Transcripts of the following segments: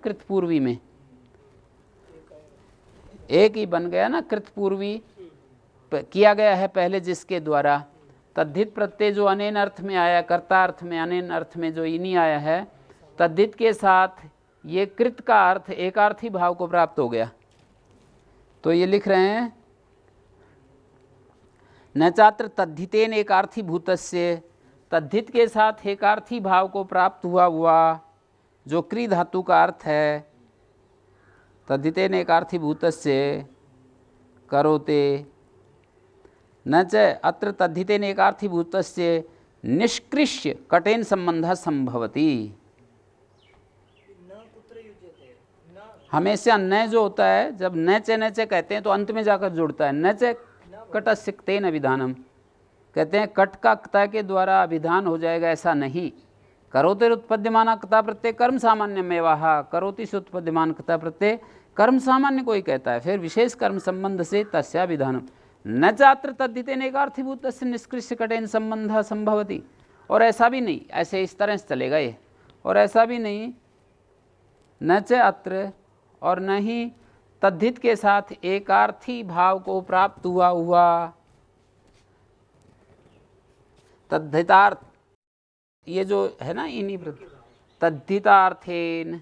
कृतपूर्वी में, एक ही बन गया ना, कृतपूर्वी किया गया है पहले जिसके द्वारा। तद्धित प्रत्यय जो अनेन अर्थ में आया, कर्ता अर्थ में, अनेन अर्थ में जो इन्हीं आया है, तद्धित के साथ ये कृत का अर्थ एकार्थी भाव को प्राप्त हो गया। तो ये लिख रहे हैं न चात्र तद्धितेन एकार्थी भूतस्य, तद्धित के साथ एकार्थी भाव को प्राप्त हुआ जो क्री धातु का अर्थ है, तद्धितेन एकार्थी भूतस्य करोते, न च अत्र तद्धितेन एकार्थी भूतस्य निष्कृष्य कटेन संबंधः संभवति। हमेशा न जो होता है, जब न च कहते हैं तो अंत में जाकर जुड़ता है। न च कटस्य तेन अभिधानम, कहते हैं कट का क्ता के द्वारा अभिधान हो जाएगा, ऐसा नहीं। करोते उत्पद्यमान क्ता प्रत्यय कर्म सामान्य मेवाहा, करोति से उत्पद्यमान क्ता प्रत्यय कर्म सामान्य को ही कहता है, फिर विशेष कर्म संबंध से तस्याभिधानम। न चात्र तद्धितेन एकार्थीभूत निष्कृष्य कटेन संबंध संभवति। और ऐसा भी नहीं, ऐसे इस तरह से चलेगा ये, और ऐसा भी नहीं न च अत्र, और न ही तद्धित के साथ एकार्थी भाव को प्राप्त हुआ तद्धितार्थ, ये जो है ना इन्हीं तद्धितार्थेन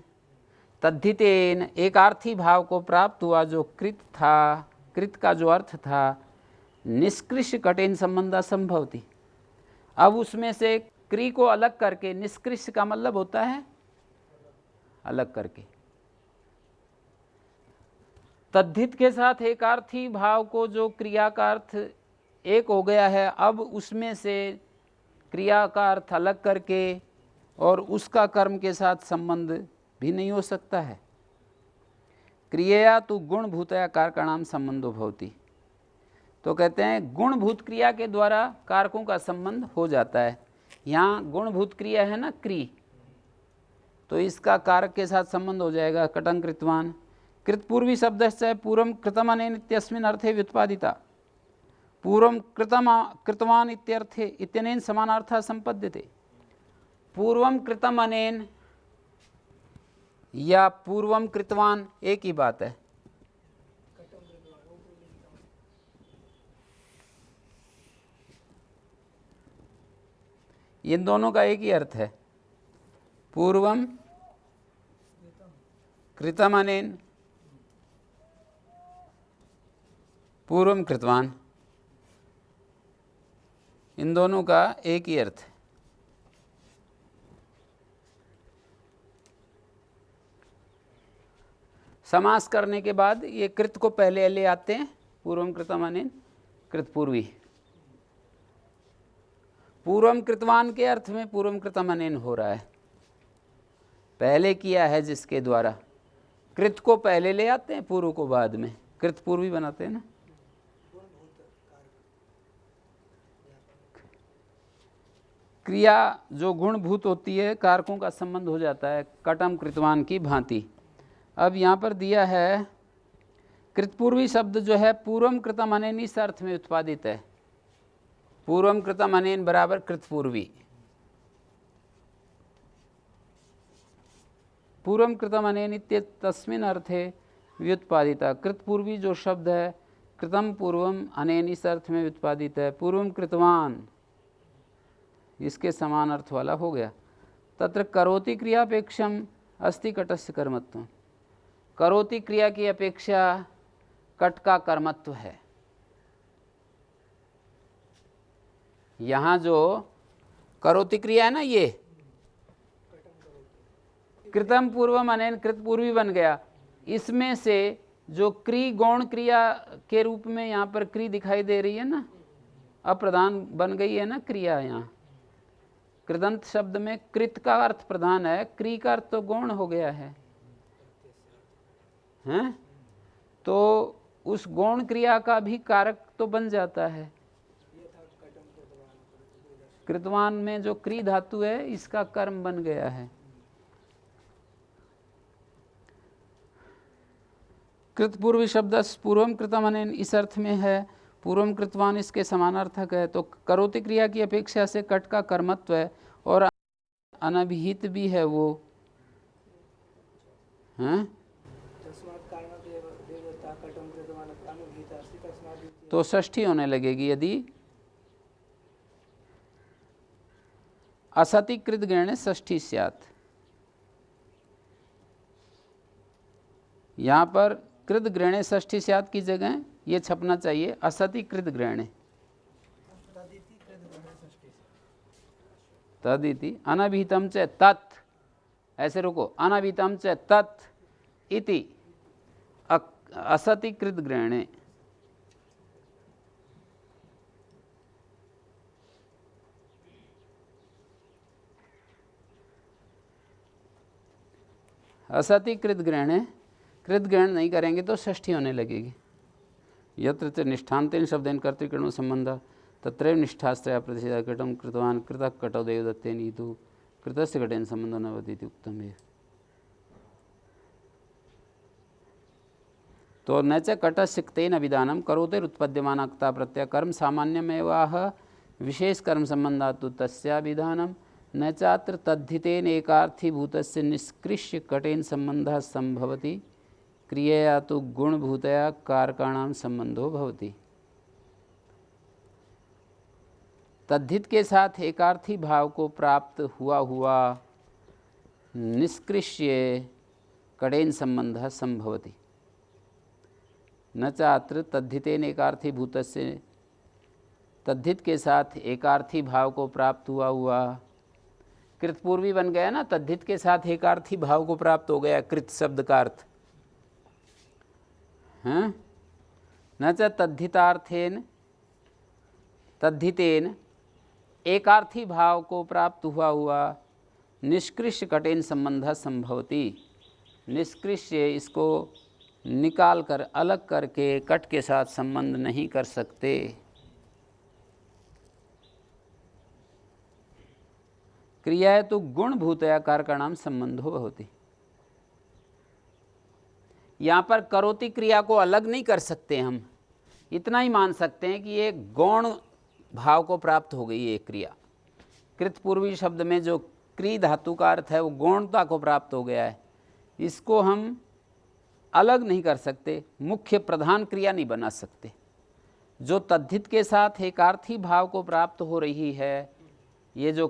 तद्धितेन एकार्थी भाव को प्राप्त हुआ जो कृत था, कृत का जो अर्थ था, निष्कृष्य कटेन संबंध असंभवति। अब उसमें से क्री को अलग करके, निष्कृष्य का मतलब होता है अलग करके, तद्धित के साथ एकार्थी भाव को जो क्रिया का अर्थ एक हो गया है, अब उसमें से क्रिया का अर्थ अलग करके और उसका कर्म के साथ संबंध भी नहीं हो सकता है। क्रिया तो गुणभूतया कारकाणाम संबंधो भवति। तो कहते हैं गुणभूत क्रिया के द्वारा कारकों का संबंध हो जाता है। यहाँ गुणभूत क्रिया है ना क्री, तो इसका कारक के साथ संबंध हो जाएगा। कटं कृतवान, कृतपूर्वी शब्दश्च पूर्वं कृतमनेन इत्यस्मिन् अर्थे व्युत्पादिता, पूर्वं कृतवान इत्यर्थे इत्यनेन समानार्थः संपद्यते। पूर्वं कृतमनेन या पूर्वं कृतवान एक ही बात है। इन दोनों का एक ही अर्थ है, पूर्वं कृतमनेन पूर्वं कृतवान, इन दोनों का एक ही अर्थ है। समास करने के बाद ये कृत को पहले ले आते हैं, पूर्वम कृतम अनेन कृतपूर्वी। पूर्वम कृतवान के अर्थ में पूर्वम कृतम अनेन हो रहा है, पहले किया है जिसके द्वारा। कृत को पहले ले आते हैं, पूर्व को बाद में, कृतपूर्वी बनाते हैं ना। क्रिया जो गुणभूत होती है, कारकों का संबंध हो जाता है कटम कृतवान की भांति। अब यहाँ पर दिया है कृतपूर्वी शब्द जो है पूर्वम कृतम अनेन इस अर्थ में उत्पादित है। पूर्वम कृतम अनेन बराबर कृतपूर्वी, पूर्वम कृतम अनेन तस्मिन् अर्थे व्युत्पादिता। कृतपूर्वी जो शब्द है कृतम पूर्वम अनेन इस अर्थ में व्युत्पादित है। पूर्वम कृतवान इसके समान अर्थ वाला हो गया। तत्र करोति क्रियापेक्षम अस्ति कटस्य कर्मत्व। करोति क्रिया की अपेक्षा कट का कर्मत्व है। यहाँ जो करोति क्रिया है ना, ये कृतम पूर्वम अनेन कृतपूर्वी बन गया। इसमें से जो क्री गौण क्रिया के रूप में यहाँ पर क्री दिखाई दे रही है ना, अप्रधान बन गई है ना क्रिया। यहाँ कृदंत शब्द में कृत का अर्थ प्रधान है, क्री का अर्थ तो गौण हो गया है, हैं? तो उस गौण क्रिया का भी कारक तो बन जाता है। कृतवान में जो क्री धातु है इसका कर्म बन गया है। कृतपूर्वी शब्द पूर्वम कृतम अनेन इस अर्थ में है, पूर्वम कृतवान इसके समानार्थक है। तो करोति क्रिया की अपेक्षा से कट का कर्मत्व है और अनभिहित भी है वो, हैं? तस्मात् कारणात् देवता कटं कृतवान् अनुगीता अस्ति तस्मात् तो षष्ठी होने लगेगी यदि असति कृत ग्रहणे षष्ठी स्यात्। यहाँ पर कृत ग्रहणे षष्ठी स्यात् की जगह ये छपना चाहिए असति कृत ग्रहणे। तदिति अनभिहितं च तत्, ऐसे रुको, अनभिहितं च तत् इति असति कृत ग्रहणे। असति कृत ग्रहणे, कृत ग्रहण नहीं करेंगे तो षष्ठी होने लगेगी। यत्र च निष्ठान्तेन शब्देन कर्तृकरणो संबंध तत्रैव निष्ठास्त्रया प्रतिषेधा कृतं कृतवान् कृतः कटौ देवदत्तेन इतु कृतस्य घटेन संबंधो न भवति इति उक्तम् एव। तो न च कटस्य तेन विधानं करोतेरुत्पद्यमानक्ता प्रत्यय कर्म सामान्यमेवाह विशेष कर्म संबंधात् तस्या विधानं न चात्र तद्धितेन एकार्थीभूतस्य निष्कृष्य कटेन संबंधः संभवति क्रियया तो गुणभूतया कारकाणां संबंधो भवति। तद्धित के साथ एकार्थी भाव को प्राप्त हुआ हुआ निष्कृष्य कटेन संबंधः संभवति। न चात्र तद्धितेन एकार्थी भूतस्य, तद्धित के साथ एकार्थी भाव को प्राप्त हुआ हुआ, कृतपूर्वी बन गया ना, तद्धित के साथ एकार्थी भाव को प्राप्त हो गया कृत शब्द का अर्थ। हाँ, न च तद्धितार्थेन तद्धितेन एकार्थी भाव को प्राप्त हुआ हुआ निष्कृष्य कटेन संबंध संभवति। निष्कृष्य इसको निकाल कर अलग करके कट के साथ संबंध नहीं कर सकते। क्रिया है तो गुणभूतया कारकाणाम संबंधो भवति। यहाँ पर करोति क्रिया को अलग नहीं कर सकते, हम इतना ही मान सकते हैं कि ये गौण भाव को प्राप्त हो गई ये क्रिया। कृतपूर्वी शब्द में जो क्री धातु का अर्थ है वो गौणता को प्राप्त हो गया है, इसको हम अलग नहीं कर सकते, मुख्य प्रधान क्रिया नहीं बना सकते। जो तद्धित के साथ एकार्थी भाव को प्राप्त हो रही है, ये जो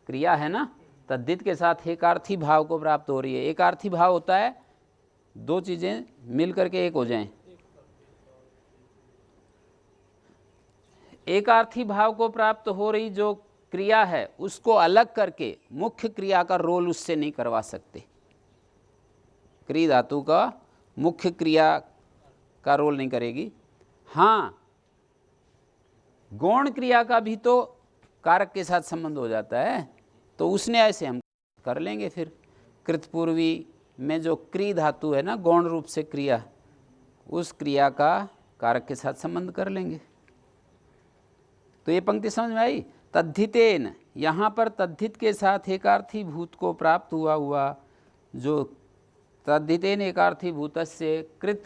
क्रिया है ना, तद्धित के साथ एकार्थी भाव को प्राप्त हो रही है। एकार्थी भाव होता है दो चीजें मिल करके एक हो जाएं। एकार्थी भाव को प्राप्त हो रही जो क्रिया है उसको अलग करके मुख्य क्रिया का रोल उससे नहीं करवा सकते। क्री धातु का मुख्य क्रिया का रोल नहीं करेगी। हाँ, गौण क्रिया का भी तो कारक के साथ संबंध हो जाता है, तो उसने ऐसे हम कर लेंगे। फिर कृतपूर्वी में जो क्री धातु है ना, गौण रूप से क्रिया, उस क्रिया का कारक के साथ संबंध कर लेंगे। तो ये पंक्ति समझ में आई। तद्धितेन, यहाँ पर तद्धित के साथ एकार्थी भूत को प्राप्त हुआ हुआ जो तद्धितेन एकार्थी भूतस्य कृत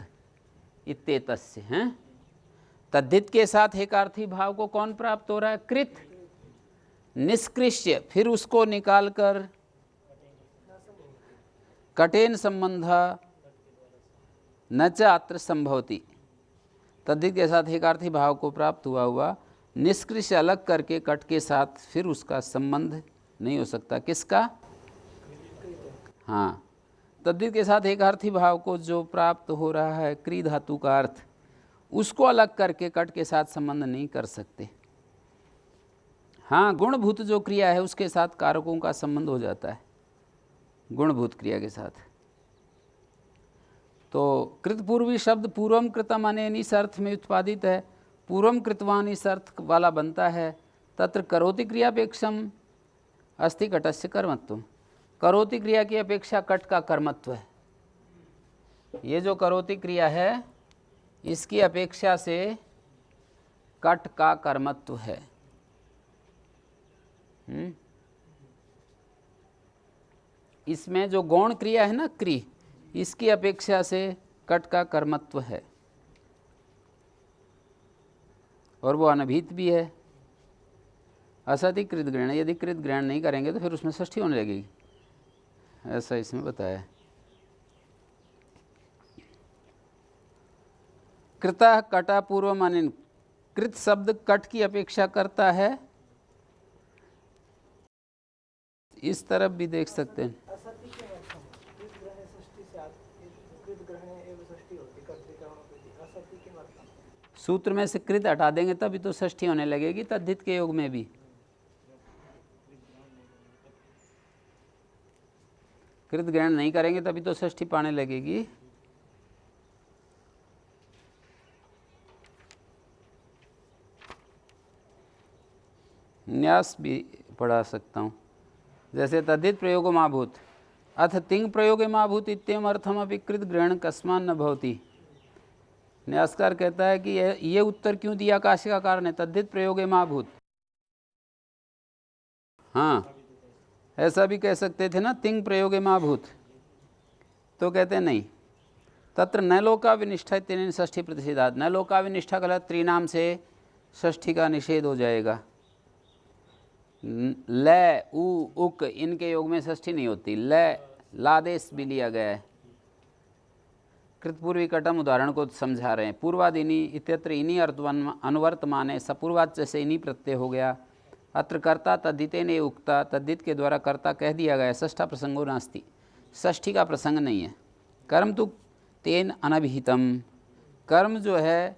इत्येतस्य हैं। तद्धित के साथ एकार्थी भाव को कौन प्राप्त हो रहा है? कृत। निष्कृष्य, फिर उसको निकालकर कटेन संबंध न च अत्र संभवति। तद्धित के साथ एकार्थी भाव को प्राप्त हुआ हुआ निष्कृष्य अलग करके कट के साथ फिर उसका संबंध नहीं हो सकता। किसका? हाँ, तद्धित के साथ एकार्थी भाव को जो प्राप्त हो रहा है क्री धातु का अर्थ, उसको अलग करके कट के साथ संबंध नहीं कर सकते। हाँ, गुणभूत जो क्रिया है उसके साथ कारकों का संबंध हो जाता है, गुणभूत क्रिया के साथ। तो कृतपूर्वी शब्द पूर्वम कृतम अनेन इस अर्थ में उत्पादित है। पूर्वम कृतवान इस अर्थ वाला बनता है। तत्र करोति क्रियापेक्षम अस्ति कटस्य कर्मत्व। करोति क्रिया की अपेक्षा कट का कर्मत्व है। ये जो करोति क्रिया है इसकी अपेक्षा से कट का कर्मत्व है। इसमें जो गौण क्रिया है ना क्री, इसकी अपेक्षा से कट का कर्मत्व है और वो अनभिहित भी है। असति कृत ग्रहण, यदि कृत ग्रहण नहीं करेंगे तो फिर उसमें षष्ठी होने लगेगी, ऐसा इसमें बताया है। कृतः कटा पूर्व मानेन, कृत शब्द कट की अपेक्षा करता है, इस तरफ भी देख सकते हैं। असति के अर्थम कृत ग्रहणे षष्ठी स्यात्, कृत ग्रहणे एव षष्ठी होती कर्तृकरणोपति, असति के अर्थम। सूत्र में से कृत हटा देंगे तभी तो षष्ठी होने लगेगी तद्धित के योग में भी। कृत ग्रहण नहीं करेंगे तभी तो षष्ठी पाने लगेगी। न्यास भी पढ़ा सकता हूँ, जैसे तद्धित प्रयोगो माभूत अथ तिंग प्रयोगे माभूत इत्येवम् अर्थम अपि कृत ग्रहण कस्मान् न भवति। न्यासकार कहता है कि ये उत्तर क्यों दिया, काशी का कारण है तद्धित प्रयोगे माभूत। हाँ, ऐसा भी कह सकते थे ना, तिंग प्रयोगे माभूत, तो कहते नहीं, तत्र न लोकाविनिष्ठा इत्यनेन षष्ठी प्रतिषेधात्। न लोकाविनिष्ठा का त्रिनाम से षष्ठी का निषेध हो जाएगा। ल उ उक इनके योग में षष्ठी नहीं होती, लादेश भी लिया गया है। कृतपूर्वी कटम उदाहरण को समझा रहे हैं। पूर्वादिनी इत्यत्र इन्हीं अनुवर्तमाने सपूर्वाच्य से इन्हीं प्रत्यय हो गया। अत्र कर्ता तद्धिते ने उक्ता, तद्धित के द्वारा कर्ता कह दिया गया। षष्ठा प्रसंगो नास्ति, षष्ठी का प्रसंग नहीं है। कर्म तो तेन अनभिहितम, कर्म जो है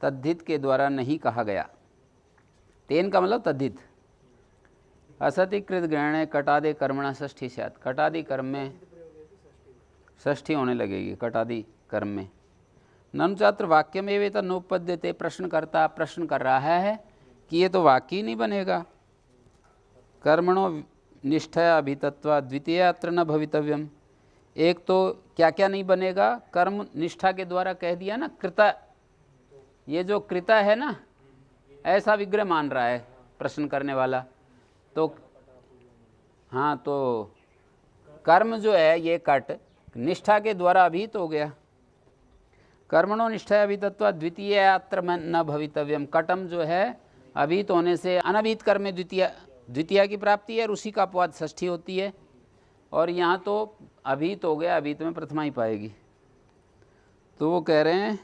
तद्धित के द्वारा नहीं कहा गया। तेन का मतलब तद्धित। असति कृत ग्रहणे कटादे कर्मणा षष्ठी स्यात्, कटादि कर्म में षष्ठी होने लगेगी, कटादि कर्म में। ननु चात्र वाक्य में वे नोपद्यते, प्रश्नकर्ता प्रश्न कर रहा है कि ये तो वाक्य ही नहीं बनेगा। कर्मणो निष्ठया अभितत्वा द्वितीय अत्र न भवितव्यम। एक तो क्या क्या नहीं बनेगा, कर्म निष्ठा के द्वारा कह दिया ना, कृता, ये जो कृता है ना, ऐसा विग्रह मान रहा है प्रश्न करने वाला। तो हाँ, तो कर्म जो है ये कट निष्ठा के द्वारा अभिहित हो गया। कर्मणो निष्ठा अभितत्वा द्वितीय अत्र न भवितव्यम, कटम जो है अभिहित होने से अनभिहित कर्म में द्वितीय की प्राप्ति है और उसी का अपवाद षष्ठी होती है। और यहाँ तो अभिहित हो गया, अभिहित में प्रथमा ही पाएगी। तो वो कह रहे हैं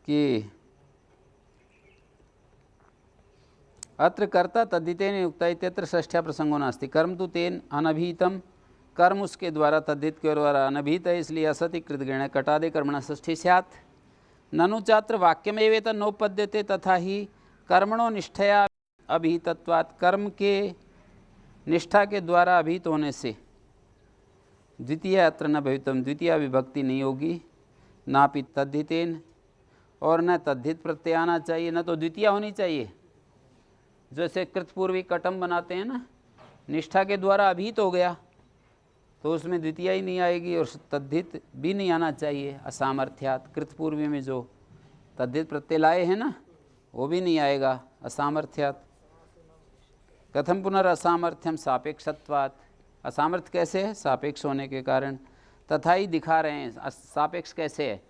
कि अत्र कर्ता तद्धितेन युक्ता इत्यत्र षष्ठ्या प्रसंगो नास्ति। कर्म तो तेन अनभिहितम, कर्म उसके द्वारा तद्धित के द्वारा अनभिहित है, इसलिए असति कृतग्रहण कटादे कर्मणा षष्ठी स्यात्। ननु चात्र वाक्यमेवेत नोपद्यते तथा ही कर्मणो निष्ठया अभिहितत्वात्, कर्म के निष्ठा के द्वारा अभिहित होने से द्वितीय अत्र न भवितम, द्वितीय विभक्ति नहीं होगी। नापि तद्धितेन, और न तद्धित प्रत्यय आना चाहिए, न तो द्वितीय होनी चाहिए। जैसे कृतपूर्वी कटम बनाते हैं ना, निष्ठा के द्वारा अभिहित हो गया तो उसमें द्वितीय ही नहीं आएगी, और तद्धित भी नहीं आना चाहिए। असामर्थ्यात, कृतपूर्वी में जो तद्धित प्रत्यय लाए हैं ना, वो भी नहीं आएगा। असामर्थ्यात कथम पुनरअसामर्थ्यम सापेक्षत्वात्, असामर्थ्य कैसे है, सापेक्ष होने के कारण। तथा ही दिखा रहे हैं सापेक्ष कैसे है।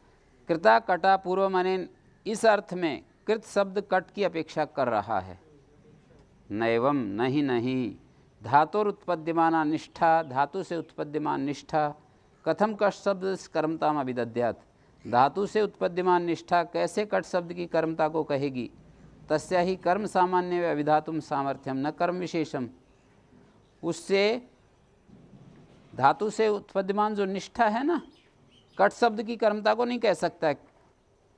कृता कटा पूर्व मानेन, इस अर्थ में कृत शब्द कट की अपेक्षा कर रहा है। नैवम, नहीं, धातुर उत्पद्यमाना निष्ठा, धातु से उत्पद्यमान निष्ठा, कथम कट शब्द कर्मताम अभिदद्यात्, धातु से उत्पद्यमान निष्ठा कैसे कट शब्द की कर्मता को कहेगी। तस्या ही कर्म सामान्य अभिधातुम सामर्थ्यम न कर्म विशेषम, उससे धातु से उत्पद्यमान जो निष्ठा है ना, कट शब्द की कर्मता को नहीं कह सकता है।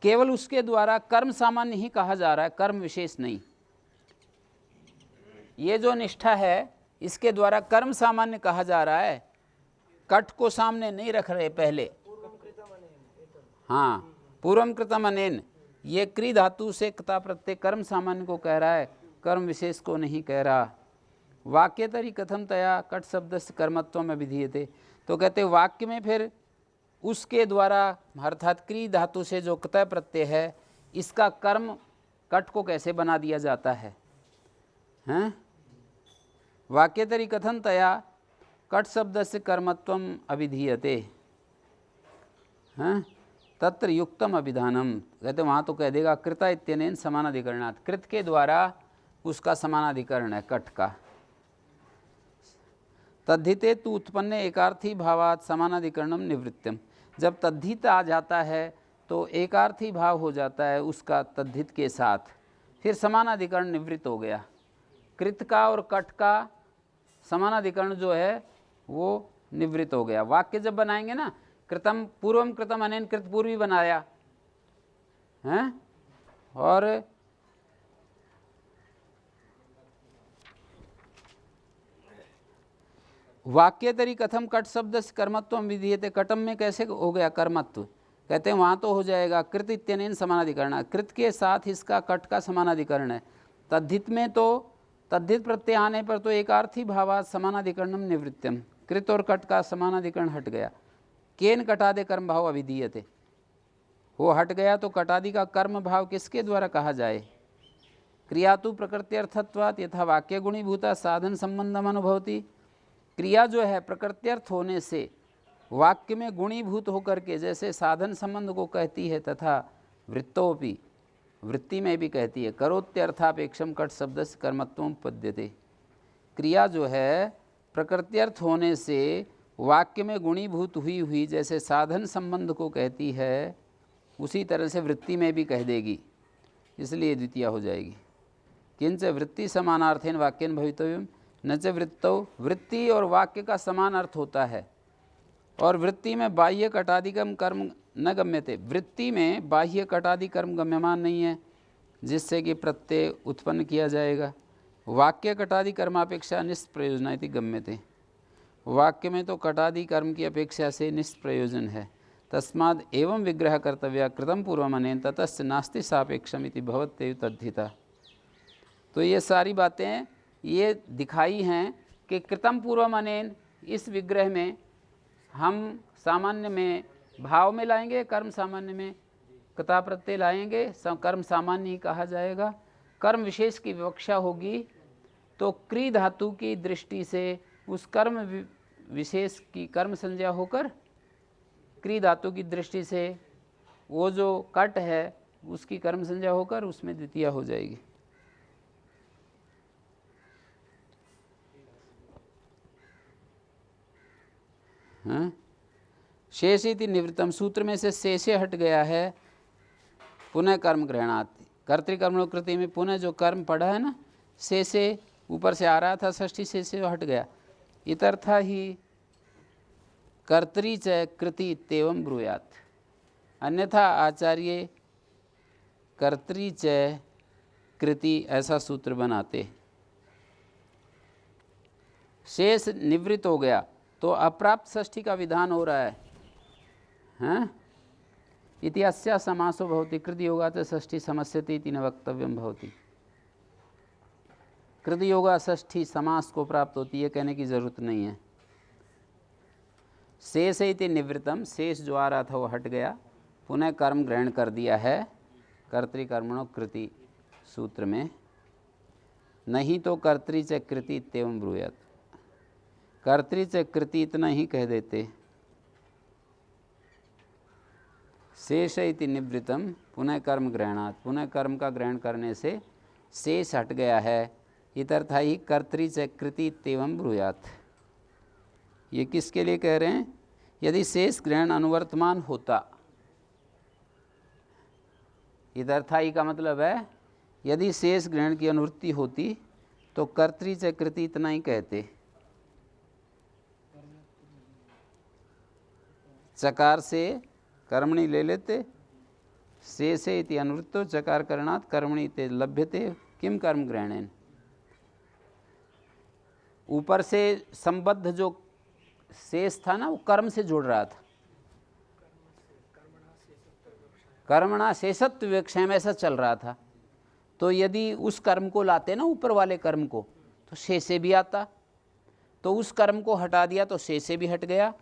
केवल उसके द्वारा कर्म सामान्य ही कहा जा रहा है, कर्म विशेष नहीं। ये जो निष्ठा है इसके द्वारा कर्म सामान्य कहा जा रहा है, कट को सामने नहीं रख रहे पहले। हाँ, पूर्वम कृतम अनेन, ये क्री धातु से क्ता प्रत्यय कर्म सामान्य को कह रहा है, कर्म विशेष को नहीं कह रहा। वाक्य तरी कथम तया कट शब्द से कर्मत्व में विधीयते, तो कहते वाक्य में फिर उसके द्वारा अर्थात क्री धातु से जो क्तः प्रत्यय है, इसका कर्म कट को कैसे बना दिया जाता है। हैं, वाक्य तरी कथन तया कट शब्द से कर्मत्वम अभिधीयते, हैं, तत्र युक्तम अभिधानम, कहते वहाँ तो कह देगा कृता इत्यनेन समानाधिकरणात्, कृत के द्वारा उसका समानाधिकरण है कट का। तद्धिते तु उत्पन्न एकार्थी भावात् समानाधिकरणम निवृत्तम, जब तद्धित आ जाता है तो एकार्थी भाव हो जाता है उसका तद्धित के साथ, फिर समानाधिकरण निवृत्त हो गया। कृत का और कट का समानाधिकरण जो है वो निवृत्त हो गया। वाक्य जब बनाएंगे ना, कृतम पूर्वम कृतम अनेन कृत पूर्वी बनाया हैं, और वाक्य तरी कथम कट शब्द से कर्मत्व विधीयते, कटम में कैसे हो गया कर्मत्व, कहते हैं वहाँ तो हो जाएगा कृत इत्यनेन समानाधिकरण, कृत के साथ इसका कट का समानाधिकरण है। तद्धित में तो तद्धित प्रत्यय आने पर तो एकार्थी भावात् समानाधिकरणम निवृत्तम, कृत और कट का समानाधिकरण हट गया। केन कटादे कर्म भाव अभिधीयते, वो हट गया तो कटादि का कर्म भाव किसके द्वारा कहा जाए। क्रिया तो प्रकृत्यर्थत्वात् यथा वाक्य गुणीभूता साधन संबंधम अनुभवती, क्रिया जो है प्रकृत्यर्थ होने से वाक्य में गुणीभूत होकर के जैसे साधन संबंध को कहती है, तथा वृत्तोपि वृत्ति में भी कहती है। करोत्यर्थापेक्षम कट शब्द से कर्मत्वम पद्यते, क्रिया जो है प्रकृत्यर्थ होने से वाक्य में गुणीभूत हुई हुई जैसे साधन संबंध को कहती है, उसी तरह से वृत्ति में भी कह देगी, इसलिए द्वितीय हो जाएगी। किंच वृत्ति समानार्थेन वाक्यन भवितव्यम न च वृत्तौ, वृत्ति और वाक्य का समान अर्थ होता है, और वृत्ति में बाह्य कटादिकम कर्म न गम्यते, वृत्ति में बाह्य कटादि कर्म गम्यमान नहीं है जिससे कि प्रत्यय उत्पन्न किया जाएगा। वाक्य कटादि कर्मापेक्षा निष्प्रयोजना इति गम्यते, वाक्य में तो कटादि कर्म की अपेक्षा से निष्प्रयोजन है। तस्माद् एवं विग्रह कर्तव्य कृतम पूर्वमनेन ततश्च नास्ति सापेक्षम इति भवत्येव तद्धिता। तो ये सारी बातें ये दिखाई हैं कि कृतम पूर्वमनेन इस विग्रह में हम सामान्य में भाव में लाएंगे, कर्म सामान्य में कता प्रत्यय लाएंगे, कर्म सामान्य ही कहा जाएगा। कर्म विशेष की विवक्षा होगी तो क्री धातु की दृष्टि से उस कर्म विशेष की कर्म संज्ञा होकर क्री धातु की दृष्टि से वो जो कट है उसकी कर्म संज्ञा होकर उसमें द्वितीय हो जाएगी। हाँ, शेष इति निवृत्तम, सूत्र में से शेषे हट गया है। पुनः कर्म ग्रहणाति, कर्तृकर्मणोकृति में पुनः जो कर्म पड़ा है ना, शेषे ऊपर से आ रहा था, षष्ठी शेषे हट गया। इतर्था ही कर्तरी च कृति इत्येवं ब्रूयात्, अन्यथा आचार्य कर्तरी च कृति ऐसा सूत्र बनाते। शेष निवृत्त हो गया तो अप्राप्त षष्ठी का विधान हो रहा है। हाँ, इतिहास्य समासो भवति, कृति योगा तो षष्ठी समस्यते इति न वक्तव्यम भवति। कृति योगा षष्ठी समास को प्राप्त होती है कहने की जरूरत नहीं है। शेष इति निवृत्तम, शेष जो आ रहा था वो हट गया, पुनः कर्म ग्रहण कर दिया है कर्तृकर्मणो कृति सूत्र में। नहीं तो कर्तृ च कृति इत्येवं ब्रूयात्, कर्तृ च कृति इतना ही कह देते। शेष इति निवृत्तम पुनः कर्म ग्रहणात्, पुनः कर्म का ग्रहण करने से शेष हट गया है। इतर्था ही कर्तृ च कृति इत्येवं ब्रूयात्। ये किसके लिए कह रहे हैं? यदि शेष ग्रहण अनुवर्तमान होता, इतर्था ही का मतलब है यदि शेष ग्रहण की अनुवृत्ति होती तो कर्तृ च कृति इतना ही कहते। चकार से कर्मणि ले लेते, शेषे इति अनुवृत्तो चकार करणात् कर्मणि ते लभ्यते किम कर्म ग्रहणेन। ऊपर से संबद्ध जो शेष था ना वो कर्म से जुड़ रहा था, कर्मणा शेषत्व विवक्षायाम ऐसा चल रहा था। तो यदि उस कर्म को लाते ना ऊपर वाले कर्म को तो शेषे भी आता, तो उस कर्म को हटा दिया तो शेषे भी हट गया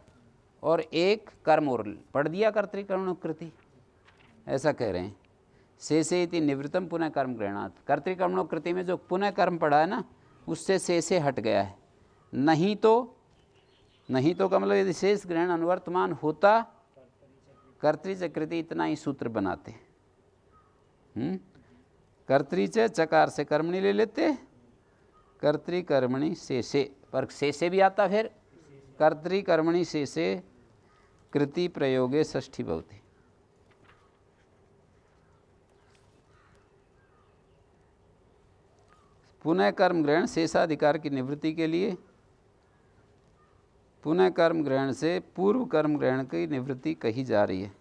और एक कर्म और पढ़ दिया कर्तृकर्मणोकृति, ऐसा कह रहे हैं। शेषे इति निवृत्तम पुनः कर्म ग्रहणात्, कर्तृकर्मणोकृति में जो पुनः कर्म पड़ा है ना उससे शेषे हट गया है। नहीं तो का मतलब यदि शेष ग्रहण अनुवर्तमान होता कर्तृ च कृति इतना ही सूत्र बनाते। कर्तृ च चकार से कर्मणि ले लेते, कर्तृकर्मणि शेषे, पर शेषे भी आता, फिर कर्तृकर्मणि शेषे कृति प्रयोगे षष्ठी भवति। पुनः कर्म ग्रहण शेषाधिकार की निवृत्ति के लिए, पुनः कर्म ग्रहण से पूर्व कर्म ग्रहण की निवृत्ति कही जा रही है,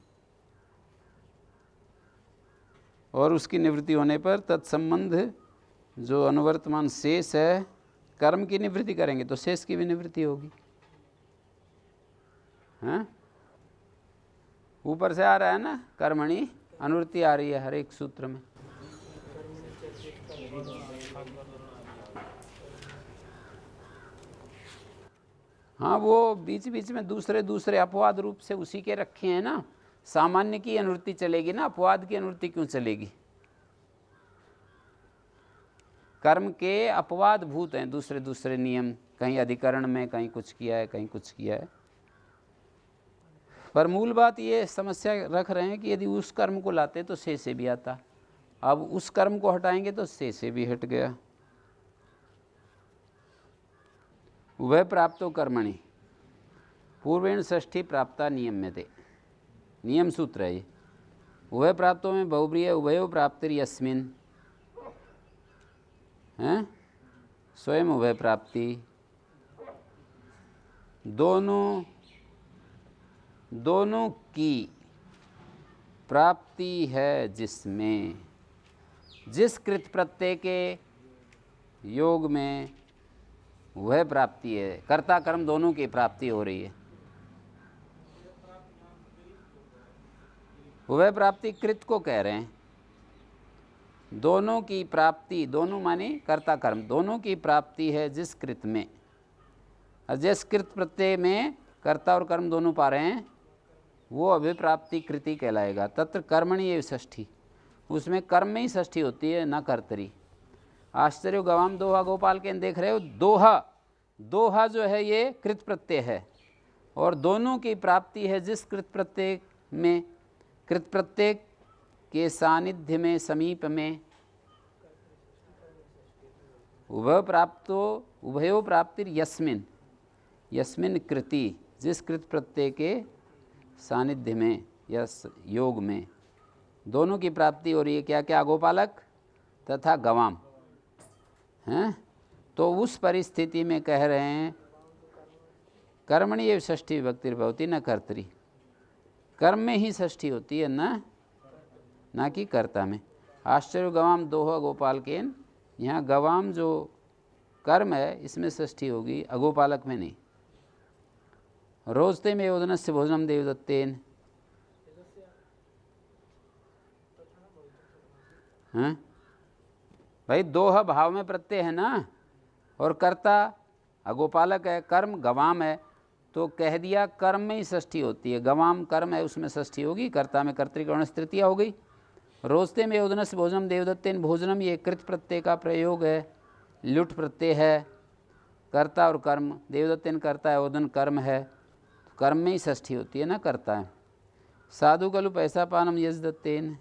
और उसकी निवृत्ति होने पर तत्संबंध जो अनुवर्तमान शेष है, कर्म की निवृत्ति करेंगे तो शेष की भी निवृत्ति होगी। हाँ, ऊपर से आ रहा है ना, कर्मणि अनुवृत्ति आ रही है हर एक सूत्र में। हाँ, वो बीच बीच में दूसरे दूसरे अपवाद रूप से उसी के रखे हैं ना। सामान्य की अनुवृत्ति चलेगी ना, अपवाद की अनुवृत्ति क्यों चलेगी? कर्म के अपवाद भूत हैं दूसरे दूसरे नियम, कहीं अधिकरण में कहीं कुछ किया है, कहीं कुछ किया है। पर मूल बात ये समस्या रख रहे हैं कि यदि उस कर्म को लाते तो से भी आता, अब उस कर्म को हटाएंगे तो से भी हट गया। उभय प्राप्तो कर्मणि पूर्वेण षष्ठी प्राप्ता नियम में थे, नियम सूत्र है ये। उभय प्राप्तों में बहुब्रीय उभयो प्राप्तिर यस्मिन हैं, स्वयं उभय प्राप्ति, दोनों की प्राप्ति है जिसमें, जिस कृत प्रत्यय के योग में वह प्राप्ति है, कर्ता कर्म दोनों की प्राप्ति हो रही है। वह प्राप्ति कृत को कह रहे हैं, दोनों की प्राप्ति, दोनों माने कर्ता कर्म, दोनों की प्राप्ति है जिस कृत में, और जिस कृत प्रत्यय में कर्ता और कर्म दोनों पा रहे हैं वो अभिप्राप्ति कृति कहलाएगा। तत्र कर्मणि एव षष्ठी, उसमें कर्म में ही षष्ठी होती है, न कर्तरी। आश्चर्य गवाम दोहा गोपाल के देख रहे हो, दोहा जो है ये कृत प्रत्यय है, और दोनों की प्राप्ति है जिस कृत प्रत्यय में, कृत प्रत्यय के सानिध्य में, समीप में। उभयो प्राप्तिर यस्मिन, यस्मिन कृति, जिस कृत प्रत्यय के सानिध्य में या योग में दोनों की प्राप्ति हो रही है। क्या क्या? गोपालक तथा गवाम हैं। तो उस परिस्थिति में कह रहे हैं कर्मणि एव षष्ठी विभक्ति भवति न कर्तरी, कर्म में ही षष्ठी होती है, ना कि कर्ता में। आश्चर्य गवाम दोहा गोपाल के, यहाँ गवाम जो कर्म है इसमें षष्ठी होगी, अगोपालक में नहीं। रोजते में योजनस्य भोजनम देवदत्तेन, हैं भाई, दोहा भाव में प्रत्यय है ना, और कर्ता अगोपालक है, कर्म गवाम है, तो कह दिया कर्म में ही षष्ठी होती है। गवाम कर्म है उसमें षष्ठी होगी, कर्ता में कर्तृकरण तृतीया हो गई। रोजते में योजनस्य भोजनम देवदत्तेन, भोजनम ये कृत प्रत्यय का प्रयोग है, लुट प्रत्यय है, कर्ता और कर्म, देवदत्तेन कर्ता है, ओदन कर्म है, तो कर्म में ही षष्ठी होती है ना, कर्ता है। साधु कलु पैसा पानम यज दत्तेन,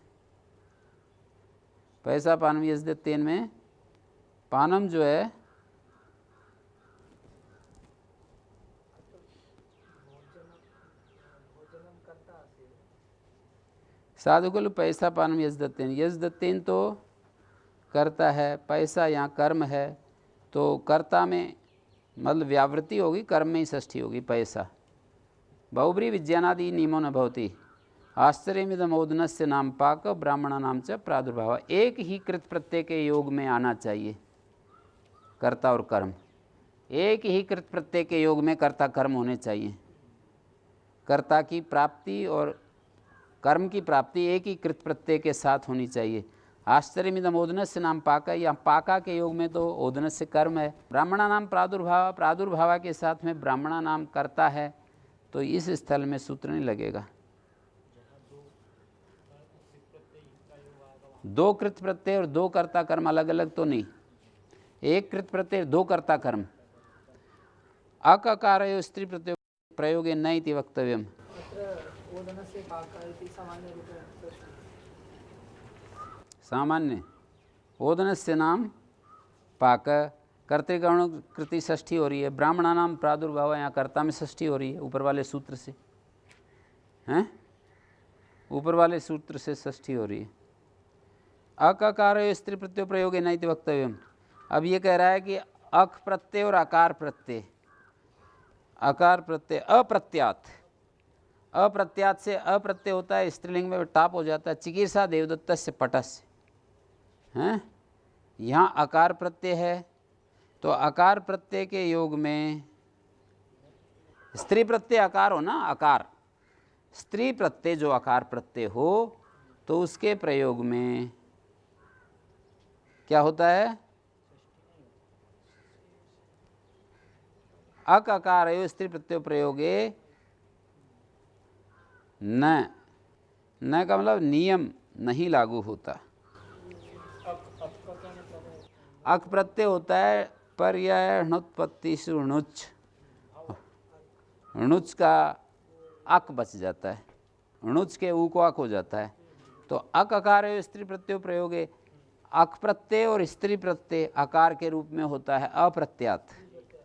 पैसा पानम यज दत्तेन में पानम जो है साधु कलु पैसा पानम यज दत्तेन, यज दत्तेन तो कर्ता है, पैसा यहाँ कर्म है, तो कर्ता में मतलब व्यावृत्ति होगी, कर्म में ही षष्ठी होगी पैसा। बहुब्री विज्ञानादि नियमो न भवति, आश्चर्यमिदम ओदनस्य नाम पाक ब्राह्मणा नाम च प्रादुर्भाव। एक ही कृत प्रत्यय के योग में आना चाहिए कर्ता और कर्म, एक ही कृत प्रत्यय के योग में कर्ता कर्म होने चाहिए। कर्ता की प्राप्ति और कर्म की प्राप्ति एक ही कृत प्रत्यय के साथ होनी चाहिए। आश्चर्यमिदम ओदनस्य नाम पाका, या पाका के योग में तो ओदनस्य कर्म है। ब्राह्मणा नाम प्रादुर्भाव, प्रादुर्भाव के साथ में ब्राह्मणा नाम कर्ता है, तो इस स्थल में सूत्र नहीं लगेगा। दो कृत प्रत्यय और दो कर्ता कर्म अलग अलग तो नहीं, एक कृत प्रत्यय दो कर्ता कर्म। अककारयो स्त्री प्रत्यय प्रयोगे न इति वक्तव्यम। सामान्य ओदनस्य नाम पाक, कर्तृगण कृति षष्ठी हो रही है। ब्राह्मणा नाम प्रादुर्भाव, यहाँ कर्ता में षष्ठी हो रही है ऊपर वाले सूत्र से, हैं, ऊपर वाले सूत्र से षष्ठी हो रही है। अककार स्त्री प्रत्यय प्रयोग है नहीं वक्तव्यम। अब ये कह रहा है कि अक प्रत्यय और आकार प्रत्यय, आकार प्रत्यय अप्रत्यात, अप्रत्यात से अप्रत्यय होता है, स्त्रीलिंग में टाप हो जाता है, चिकीर्षा देवदत्त से पटस हैं। यहाँ आकार प्रत्यय है, तो आकार प्रत्यय के योग में स्त्री प्रत्यय आकार हो ना, आकार स्त्री प्रत्यय जो आकार प्रत्यय हो तो उसके प्रयोग में क्या होता है, अक आकार है स्त्री प्रत्यय प्रयोगे न, न का मतलब नियम नहीं लागू होता। अक प्रत्यय होता है पर यह णुत्पत्ति से णुच, णुच का अक बच जाता है, णुच के ऊ को अक हो जाता है। तो अक आकार है स्त्री प्रत्यय प्रयोगे, अक प्रत्यय और स्त्री प्रत्यय आकार के रूप में होता है अप्रत्यात।